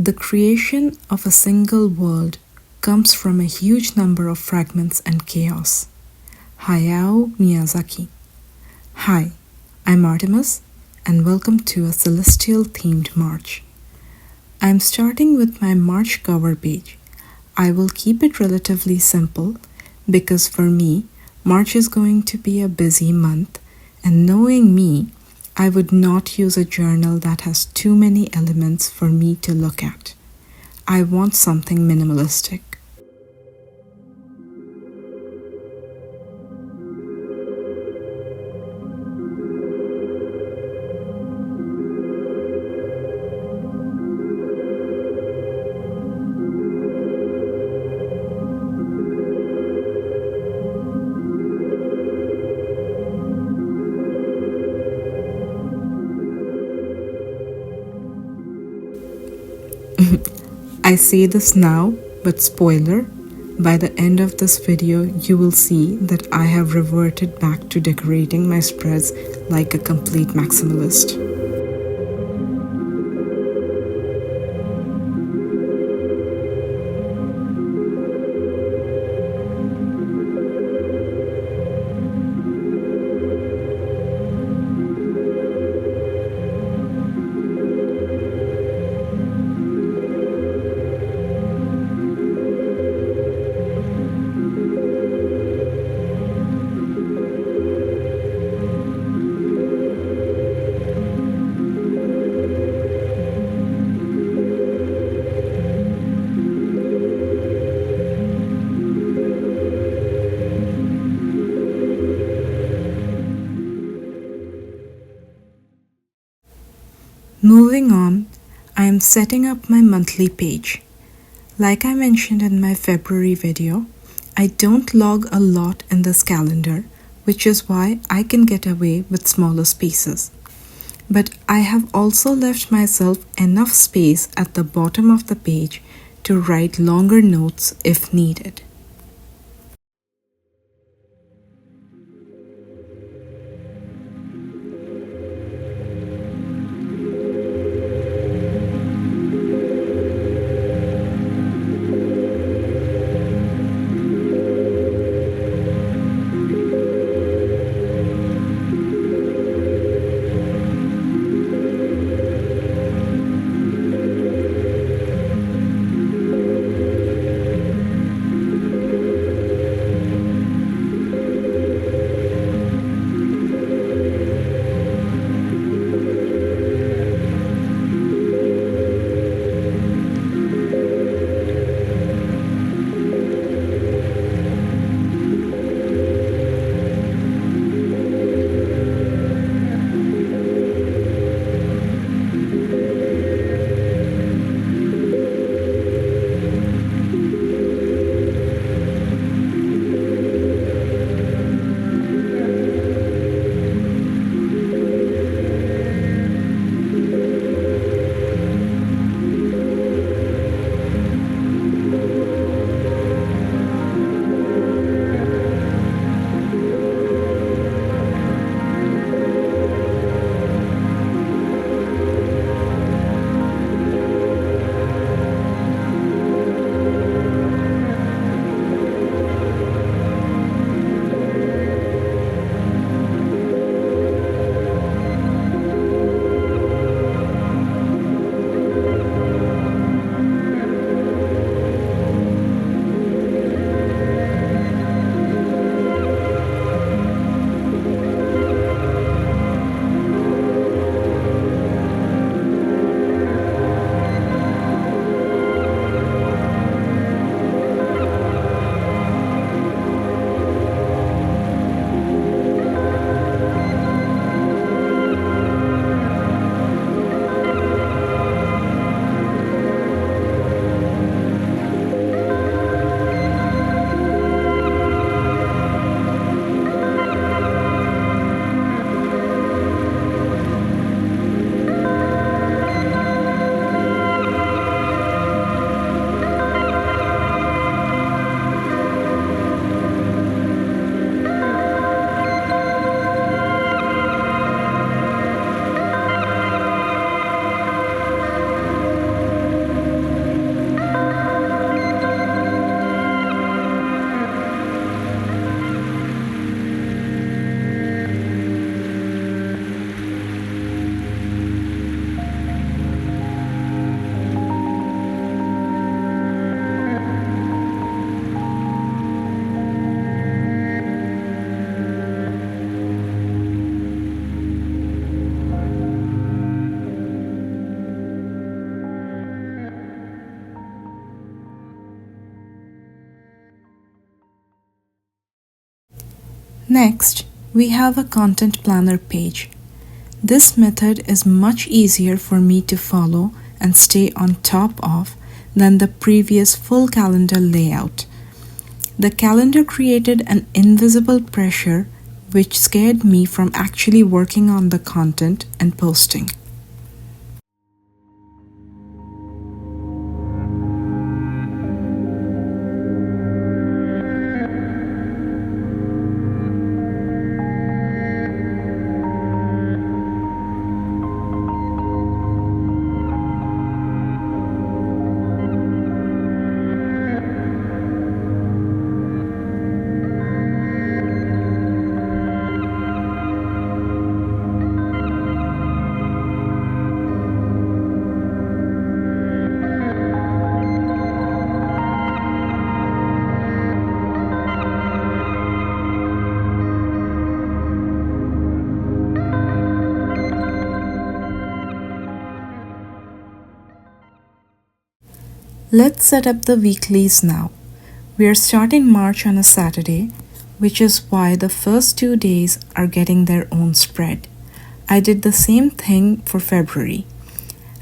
The creation of a single world comes from a huge number of fragments and chaos. Hayao Miyazaki. Hi, I'm Artemis, and welcome to a celestial-themed march. I'm starting with my March cover page. I will keep it relatively simple because for me, March is going to be a busy month, and knowing me, I would not use a journal that has too many elements for me to look at. I want something minimalistic. I say this now, but spoiler, by the end of this video you will see that I have reverted back to decorating my spreads like a complete maximalist. Moving on, I am setting up my monthly page. Like I mentioned in my February video, I don't log a lot in this calendar, which is why I can get away with smaller spaces. But I have also left myself enough space at the bottom of the page to write longer notes if needed. Next, we have a content planner page. This method is much easier for me to follow and stay on top of than the previous full calendar layout. The calendar created an invisible pressure which scared me from actually working on the content and posting. Let's set up the weeklies now. We are starting March on a Saturday, which is why the first 2 days are getting their own spread. I did the same thing for February.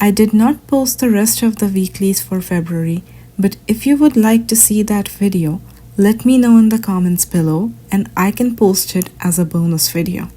I did not post the rest of the weeklies for February, but if you would like to see that video, let me know in the comments below and I can post it as a bonus video.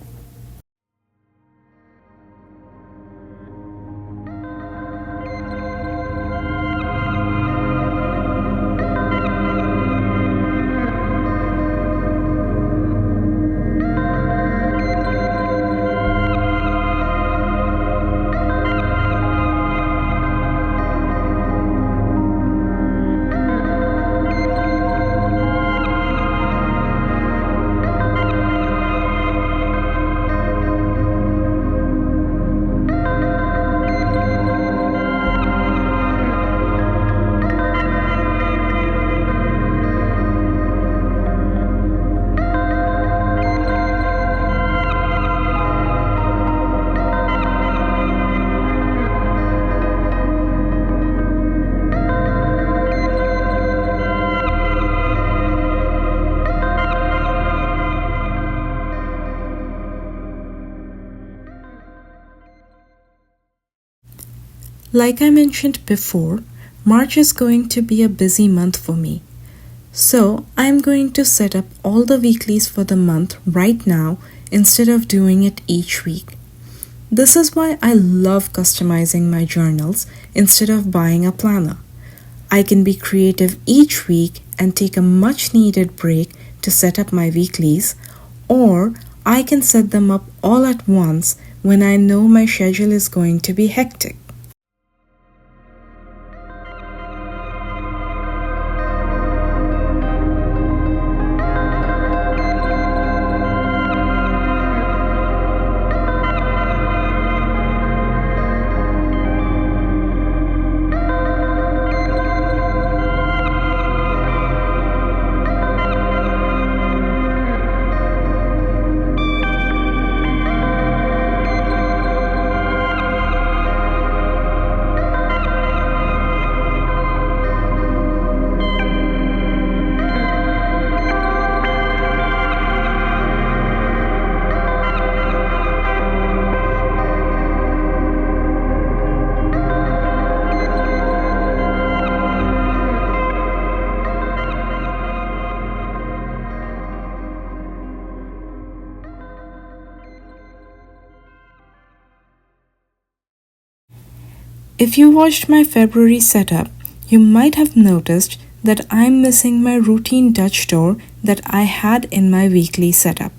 Like I mentioned before, March is going to be a busy month for me. So I am going to set up all the weeklies for the month right now instead of doing it each week. This is why I love customizing my journals instead of buying a planner. I can be creative each week and take a much needed break to set up my weeklies, or I can set them up all at once when I know my schedule is going to be hectic. If you watched my February setup, you might have noticed that I'm missing my routine Dutch door that I had in my weekly setup.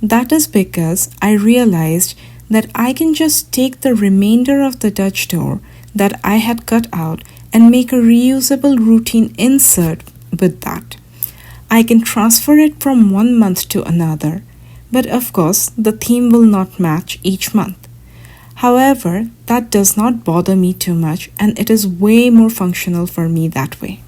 That is because I realized that I can just take the remainder of the Dutch door that I had cut out and make a reusable routine insert with that. I can transfer it from one month to another, but of course the theme will not match each month. However, that does not bother me too much and it is way more functional for me that way.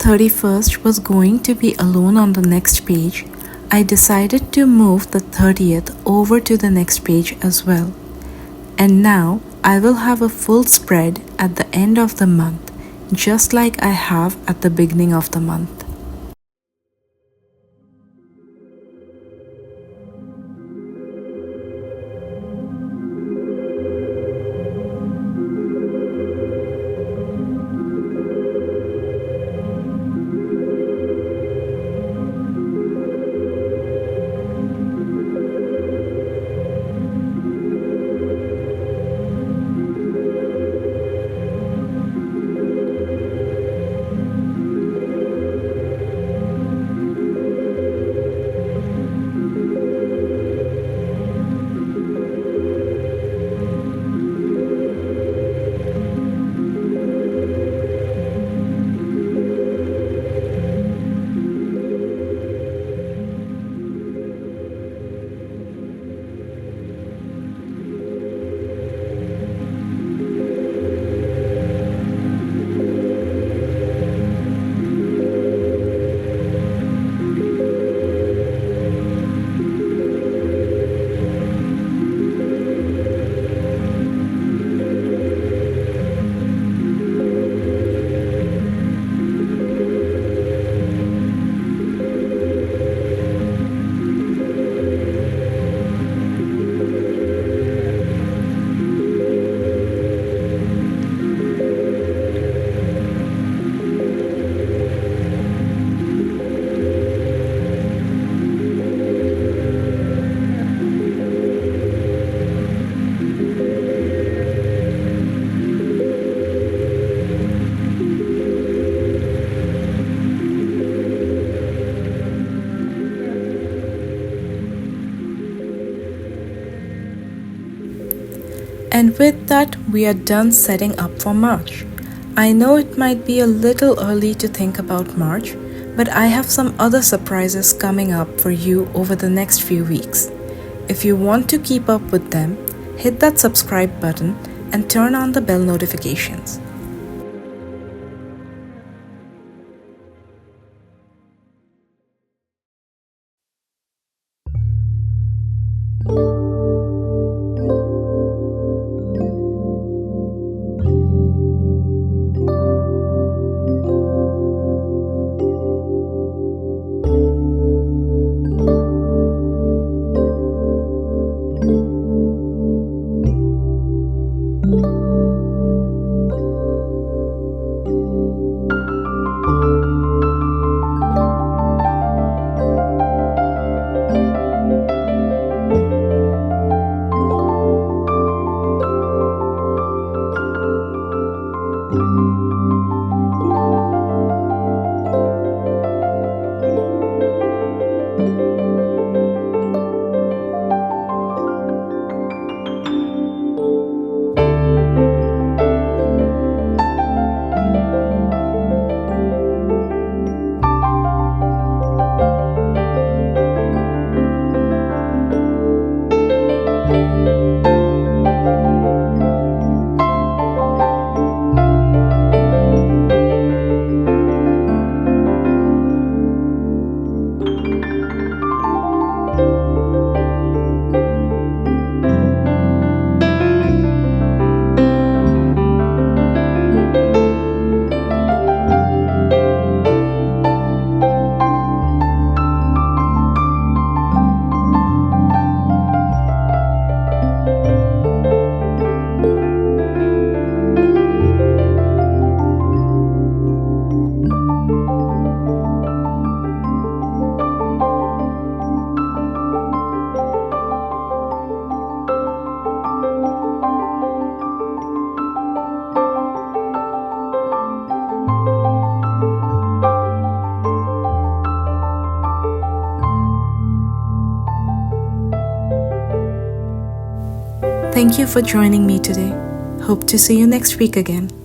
31st was going to be alone on the next page, I decided to move the 30th over to the next page as well. And now I will have a full spread at the end of the month, just like I have at the beginning of the month. And with that, we are done setting up for March. I know it might be a little early to think about March, but I have some other surprises coming up for you over the next few weeks. If you want to keep up with them, hit that subscribe button and turn on the bell notifications. Thank you for joining me today. Hope to see you next week again.